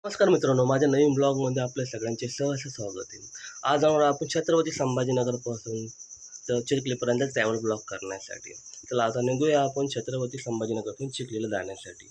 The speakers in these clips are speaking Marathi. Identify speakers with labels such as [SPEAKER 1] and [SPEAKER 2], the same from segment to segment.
[SPEAKER 1] नमस्कार मित्रांनो, माझ्या नवीन ब्लॉगमध्ये आपल्या सगळ्यांचे सहर्ष स्वागत आहे. आज आपण छत्रपती संभाजीनगरपासून तर चिखलीपर्यंत ट्रॅव्हल ब्लॉग करण्यासाठी. चला आता निघूया आपण छत्रपती संभाजीनगरपासून चिखलीला जाण्यासाठी.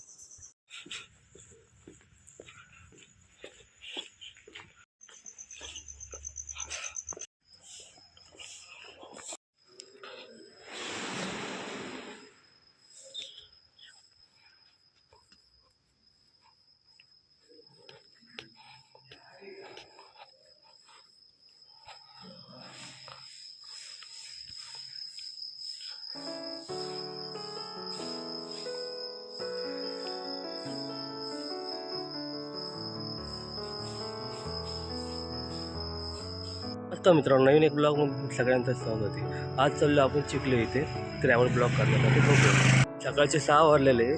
[SPEAKER 1] आता मित्रांनो, नवीन एक ब्लॉगमध्ये सगळ्यांचं स्वागत आहे. आज चाललो आपण चिखली इथे ट्रॅव्हल ब्लॉग करण्यासाठी. बघूया, सकाळचे 6 वाजलेले,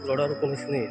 [SPEAKER 1] रोडावर कोणीच नाही.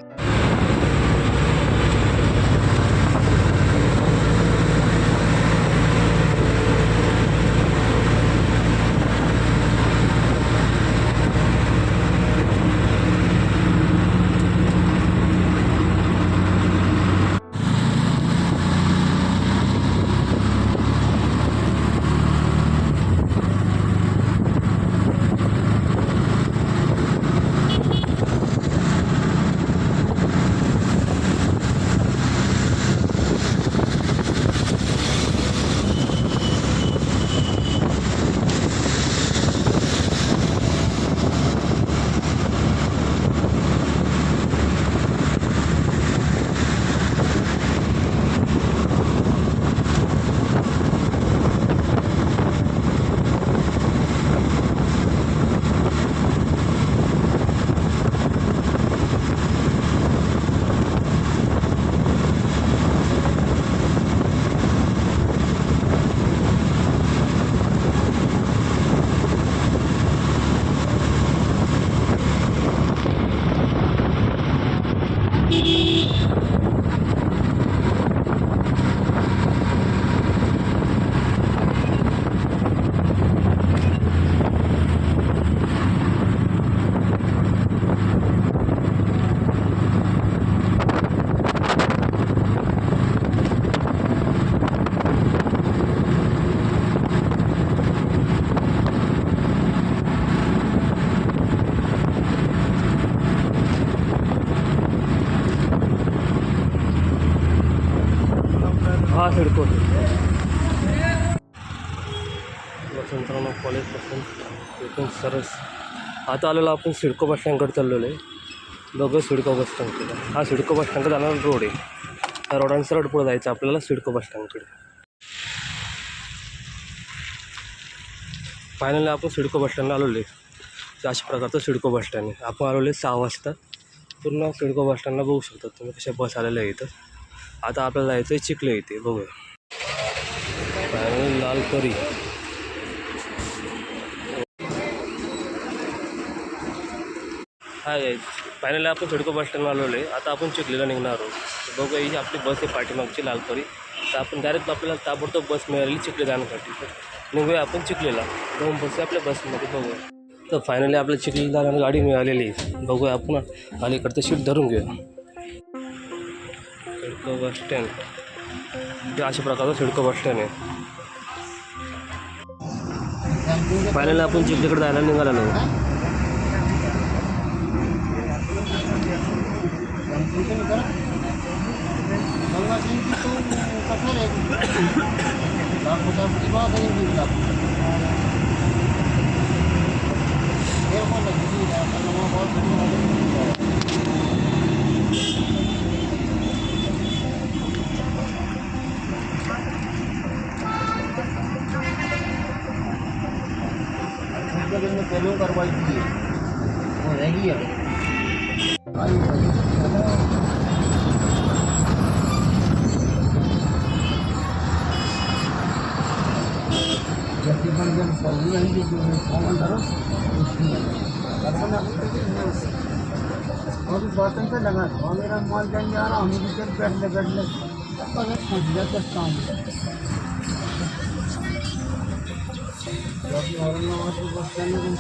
[SPEAKER 1] हा सिडको वसंतराव कॉलेजपासून इथून सरस आता आलेलो आपण सिडको बस स्टँडकडे चाललेलो आहे. बघू सिडको बस स्टँडकडे. हा सिडको बस स्टँडकडे जाणारा रोड आहे. त्या रोडाने सरळ पुढे जायचं आपल्याला सिडको बस स्टँडकडे. फायनली आपण सिडको बस स्टँडला आलेलो आहे. अशा प्रकारचं सिडको बस स्टँड आहे. आपण आलेलो आहे 6 वाजता. पूर्ण सिडको बस स्टँडला बघू शकता तुम्ही कशा बस आलेल्या आहे इथं. आता आपल्याला जायचं आहे चिखली इथे. बघूया, फायनली लालपरी. हाय, फायनली आपण सिडको बस स्टँडला आलेलो आहे. आता आपण चिखलीला निघणार आहोत. बघूया, ही आपली बस आहे पाठीमागची लालपरी. तर आपण डायरेक्ट आपल्याला ताबडतोब बस मिळाली चिखली जाण्यासाठी. तर निघूया आपण चिखलीला. 2 बस आहे आपल्या बसमध्ये. बघूया, तर फायनली आपल्या चिखलीला जाण्याला गाडी मिळालेली आहे. बघूया, आपण अलीकडचं सीट धरून घेऊया. सिडको बस स्टँड हे अशा प्रकारचं सिडको बस स्टँड आहे. फायनली आपण चिखलीकडे जायला निघालेलो.
[SPEAKER 2] पेमेंट करवाई थी वो रहेगी है जब सर्वी नहीं कॉमन करो और बर्तन से लगा और मेरा माल जाएंगे आ रहा हूँ बैठ ले पहुँच जाता हूँ. औरंगाबाद बस स्टैंड में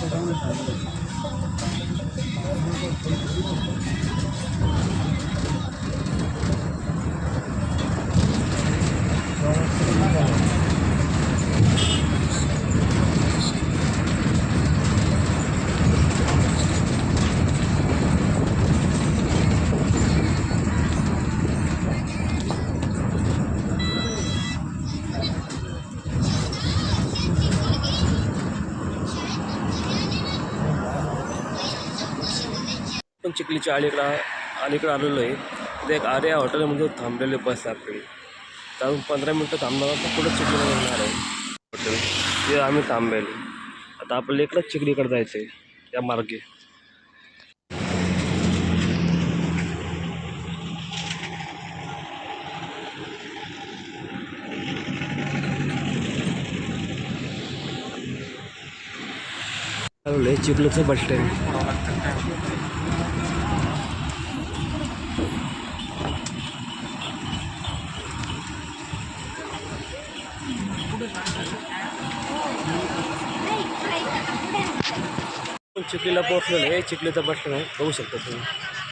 [SPEAKER 1] आपण चिखलीच्या अलीकडे आलेलो आहे. तिथे एक आर्या हॉटेलमध्ये थांबलेले बस आपली. तर अजून 15 मिनटं थांबणार तर पुढं चिखलीला निघणार आहे हॉटेल. ते आम्ही थांबेल. आता आपल्याला इकडंच चिखलीकडे जायचं आहे या मार्गे. आलेलो आहे चिखलीचं बस स्टँड. चिखलीला पोहोचलेलं आहे. चिखलीचा बस स्टँड आहे, बघू शकता तुम्ही.